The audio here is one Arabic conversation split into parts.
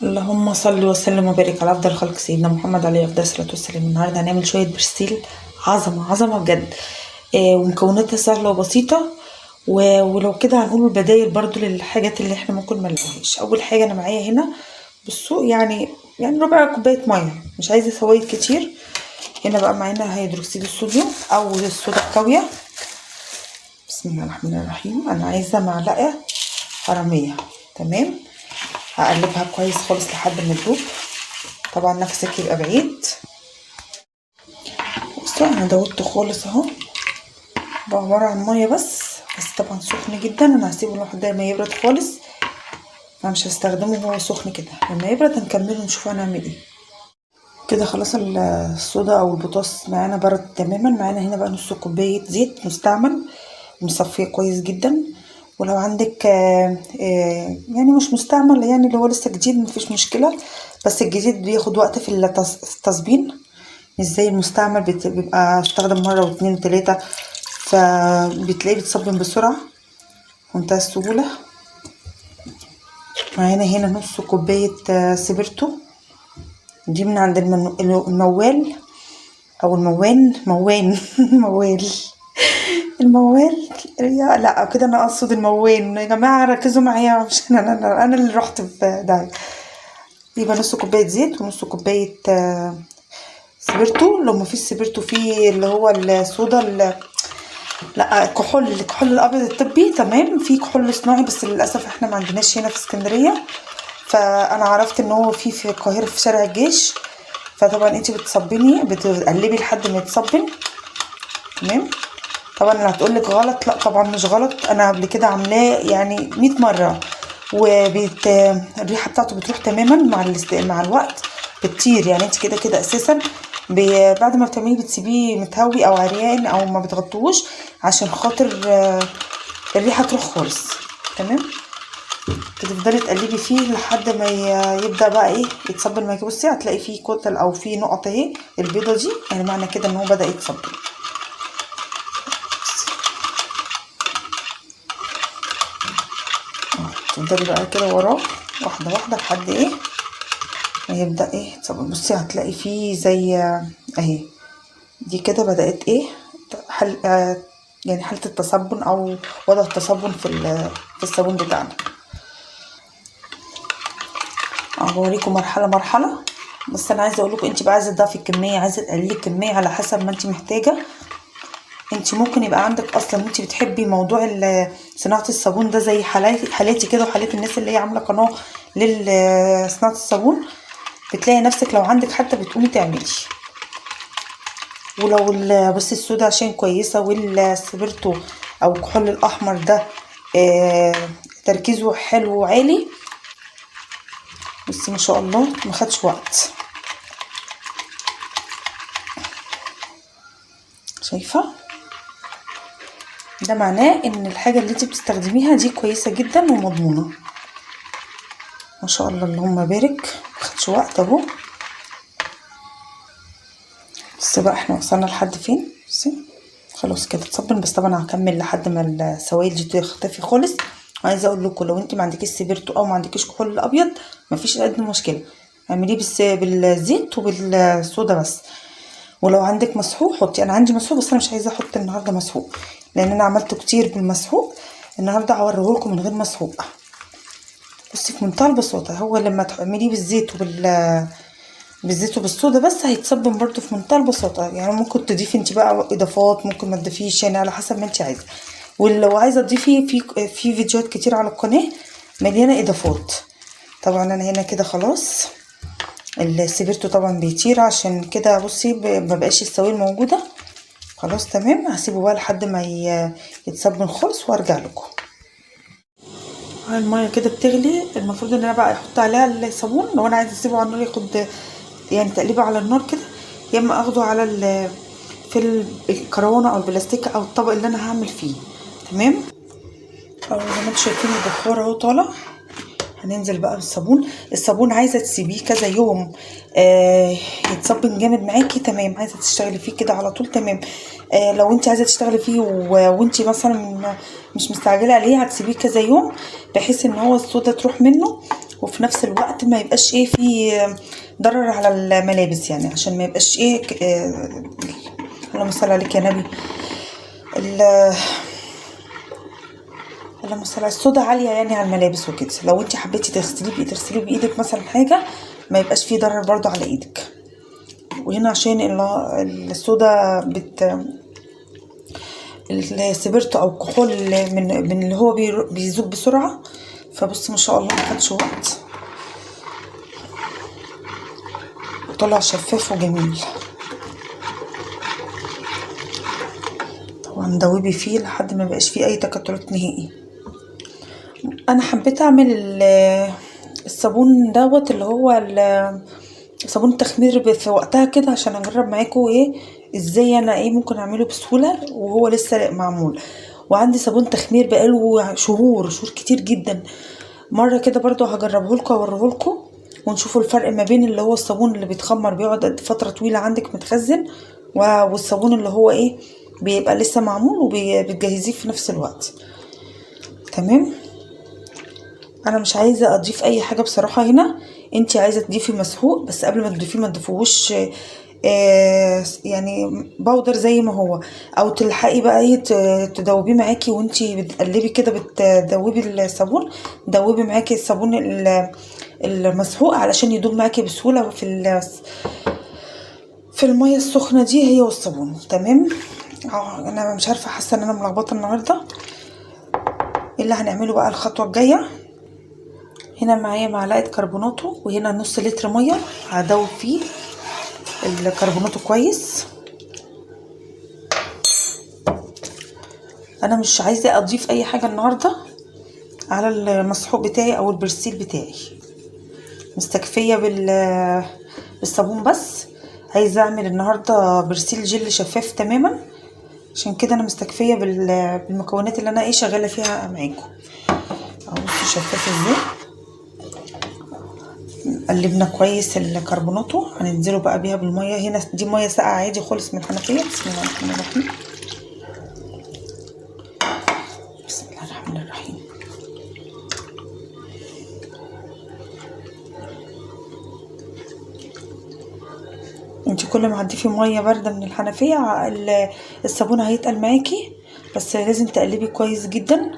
اللهم صل وسلم وبارك على افضل خلق سيدنا محمد عليه افضل الصلاه والسلام. النهارده هنعمل شويه برسيل عظمه عظمه بجد. ومكوناتها سهله وبسيطه. ولو كده هنقول البدايل برضو للحاجات اللي احنا ممكن ما نلاقيهاش. اول حاجه انا معايا هنا بصوا يعني ربع كوبايه ميه، مش عايزه سوائل كتير. هنا بقى معانا هيدروكسيد الصوديوم او الصودا الكاويه. بسم الله الرحمن الرحيم. انا عايزه معلقه حراميه. تمام، هقلبها كويس خالص لحد ما تدوب. طبعا نفسك يبقى بعيد. بصوا انا دوبت خالص اهو، ده عباره عن ميه بس طبعا سخن جدا. انا هسيبه لحد ما يبرد خالص، انا مش هستخدمه وهو سخن كده. لما يبرد هنكمله ونشوف هنعمل ايه. كده خلاص الصودا او البطاطس معانا برد تماما. معانا هنا بقى نص كوبايه زيت مستعمل مصفيه كويس جدا. ولو عندك يعني مش مستعمل، يعني اللي هو لسه جديد مفيش مشكله، بس الجديد بياخد وقت في التصبين، مش زي المستعمل بيبقى استخدم مره واتنين وتلاته، فبتلاقيه بيتصبن بسرعه بمنتهى السهوله. معانا هنا نص كوبايه سبرتو، دي من عند الموال او موال الموال. لا كده انا اقصد الموال. يا جماعه ركزوا معايا عشان انا اللي رحت في ده. يبقى نص كوبايه زيت ونص كوبايه سبرتو. لو مفيش سبرتو فيه اللي هو الصودا لا الكحول الابيض الطبي تمام. في كحول صناعي بس للاسف احنا ما عندناش هنا في اسكندريه، فانا عرفت ان هو في القاهره في شارع الجيش. فطبعا انت بتقلبي لحد ما يتصبن. تمام. طبعا اللي هتقولك غلط، لا طبعا مش غلط، انا قبل كده عاملاه يعني 100 مره، الريحه بتاعته بتروح تماما مع الوقت بتطير. يعني انت كده كده اساسا بعد ما بتعمليه بتسيبيه متهوي او عريان او ما بتغطوش عشان خاطر الريحه تروح خالص. تمام. تفضلي تقلبي فيه لحد ما يبدا بقى ايه يتصبن معاكي. بصي هتلاقي فيه كتل او فيه نقط اهي البيضه دي، يعني معنى كده ان هو بدا يتصبن. تفضلي بقى كده وراه واحده واحده لحد ايه ما يبدا ايه يتصبن. بصي هتلاقي فيه زي اهي دي كده بدات ايه يعني حاله التصبن او وضع التصبن في الصابون بتاعنا. هوريكم مرحله مرحله. بس انا عايزه اقول لكم انت بقى عايزه تضيفي الكميه، عايزه تقللي الكميه على حسب ما انت محتاجه. انت ممكن يبقى عندك اصلا انت بتحبي موضوع صناعه الصابون ده زي حالاتي كده وحالات الناس اللي هي عامله قناه لصناعه الصابون. بتلاقي نفسك لو عندك حتى بتقومي تعملي. ولو بصي السودا عشان كويسه والسبرتو او الكحول الاحمر ده تركيزه حلو وعالي. بصي ما شاء الله ما خدش وقت. شايفه ده معناه ان الحاجه اللي انت بتستخدميها دي كويسه جدا ومضمونه. ما شاء الله اللهم بارك. مخدش وقت اهو. بس بقى احنا وصلنا لحد فين. بصي خلاص كده اتصبن. بس طبعا هكمل لحد ما السوائل دي تختفي خالص. وعايزه اقول لكم لو انت ما عندكيش سبرتو او ما عندكيش كحول الابيض مفيش ادنى مشكله، اعمليه بس بالزيت وبالصودا بس. ولو عندك مسحوق حطي. انا عندي مسحوق بس انا مش عايزه احط النهارده مسحوق لان انا عملته كتير بالمسحوق. النهارده هوريهولكم من غير مسحوق. بصي في منتهى البساطه، هو لما تعمليه بالزيت بالزيت وبالصودا بس هيتصبن برده في منتهى البساطه. يعني ممكن تضيفي انت بقى اضافات، ممكن ما تضيفيش، يعني على حسب ما انت عايزه. ولو عايزه تضيفي في فيديوهات كتير على القناه مليانه اضافات. طبعا انا هنا كده خلاص السبرتو طبعا بيطير عشان كده. بصي مبقاش السوائل موجوده خلاص. تمام. هسيبه بقى لحد ما يتصبن خالص وارجع لكم. الميه كده بتغلي، المفروض ان انا بقى احط عليها الصابون. لو انا عايزه اسيبه على النار ياخد يعني تقليبه على النار كده، يا اما اخده على في الكرونه او البلاستيك او الطبق اللي انا هعمل فيه. تمام. او زي ما انتم شايفين البخار اهو طالع. هننزل بقى بالصابون. الصابون عايزه تسيبيه كذا يوم يتصبن جامد معاكي. تمام. عايزه تشتغلي فيه كده على طول. تمام. لو انت عايزه تشتغلي فيه وانت مثلا مش مستعجله عليه هتسيبيه كذا يوم بحيث ان هو الصودا تروح منه وفي نفس الوقت ما يبقاش ايه في ضرر على الملابس، يعني عشان ما يبقاش ايه اللهم صل عليك يا نبي، اللهم صل على الصودا عاليه يعني على الملابس وكده. لو انت حبيتي تغسليه بايدك مثلا حاجه، ما يبقاش فيه ضرر برضو على ايدك. وهنا عشان الصودا السبرتو او الكحول من اللي هو بيذوب بسرعه. فبص ما شاء الله ما خدش وقت وطلع شفاف وجميل. طبعا دوبي فيه لحد ما بقاش فيه اي تكتلات نهائي. انا حبيت اعمل الصابون دوت اللي هو صابون التخمير في وقتها كده، عشان اجرب معاكم ايه ازاي انا ايه ممكن اعمله بسهوله وهو لسه معمول. وعندي صابون تخمير بقاله شهور كتير جدا. مره كده برضو هجربه لكم واوريه لكم ونشوفوا الفرق ما بين اللي هو الصابون اللي بيتخمر بيقعد فتره طويله عندك متخزن، والصابون اللي هو ايه بيبقى لسه معمول وبتجهزيه في نفس الوقت. تمام. انا مش عايزه اضيف اي حاجه بصراحه هنا. انتي عايزه تضيفي مسحوق، بس قبل ما تضيفيه ما تضيفوهوش يعني بودر زي ما هو، او تلحقي بقى ايه تدوبيه معاكي وانتي بتقلبي كده بتدوبي الصابون. دوبي معاكي الصابون المسحوق علشان يدوب معاكي بسهوله في الميه السخنه دي هي والصابون. تمام. انا مش عارفه، حاسه ان انا ملخبطه النهارده. اللي هنعمله بقى الخطوه الجايه، هنا معايا معلقه كربوناتو وهنا نص لتر ميه هدوب فيه الكربوناتو كويس. انا مش عايزه اضيف اي حاجه النهارده على المسحوق بتاعي او البرسيل بتاعي، مستكفيه بالصابون بس. عايزه اعمل النهارده برسيل جل شفاف تماما، عشان كده انا مستكفيه بالمكونات اللي انا ايه شغاله فيها معاكم. بصوا شفاف ازاي. قلبنا كويس الكربوناتو، هننزله بقى بيها بالميه. هنا دي ميه ساقعه عادي خالص من الحنفيه. بسم الله الرحمن الرحيم. بسم الله الرحمن الرحيم. انت كل ما هتضيفي ميه بارده من الحنفيه الصابون هيتقل معاكي، بس لازم تقلبي كويس جدا.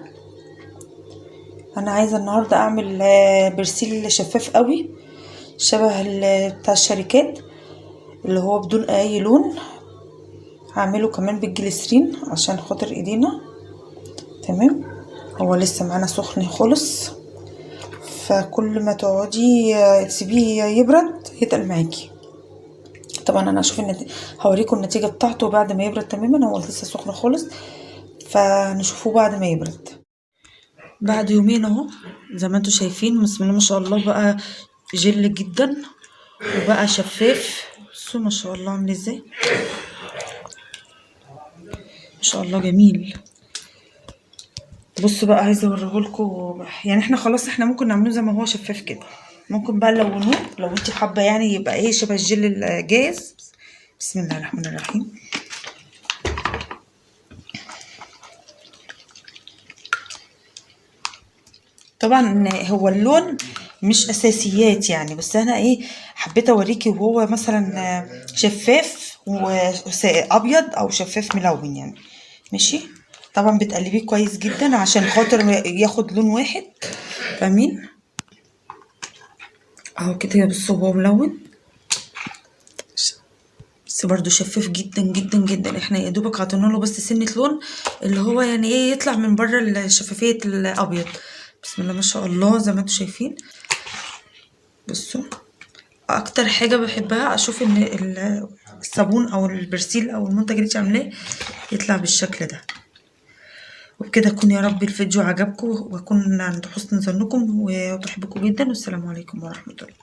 انا عايزه النهارده اعمل برسيل شفاف قوي شبه بتاع الشركات اللي هو بدون اي لون. هعمله كمان بالجليسرين عشان خاطر ايدينا. تمام. هو لسه معانا سخن خالص، فكل ما تقعدي تسيبيه يبرد يتقل معاكي. طبعا انا هشوف هوريكم النتيجه بتاعته بعد ما يبرد تماما. هو لسه سخن خالص، فنشوفه بعد ما يبرد. بعد يومين اهو زي ما انتم شايفين، بسم الله ما شاء الله بقى جل جدا وبقى شفاف. بصوا ما شاء الله عامل ازاي، ما شاء الله جميل. بصوا بقى عايزه اوريهولكم، يعني احنا خلاص احنا ممكن نعمله زي ما هو شفاف كده. ممكن بقى نلونوه لو انت حابه يعني يبقى ايه شبه الجل الجاهز. بسم الله الرحمن الرحيم. طبعا هو اللون مش اساسيات يعني، بس انا ايه حبيت اوريكي وهو مثلا شفاف وابيض او شفاف ملون يعني. ماشي. طبعا بتقلبيه كويس جدا عشان خاطر ياخد لون واحد. فاهمين؟ اهو كده. بصوا هو ملون بس برضو شفاف جدا جدا جدا. احنا يا دوبك عطينا له بس سنه لون اللي هو يعني ايه يطلع من بره شفافيه الابيض. بسم الله ما شاء الله زي ما انتم شايفين. بصوا اكتر حاجه بحبها اشوف ان الصابون او البرسيل او المنتج اللي انت عاملاه يطلع بالشكل ده. وبكده اكون يا رب الفيديو عجبكم واكون عند حسن ظنكم وبحبكم جدا، والسلام عليكم ورحمه الله.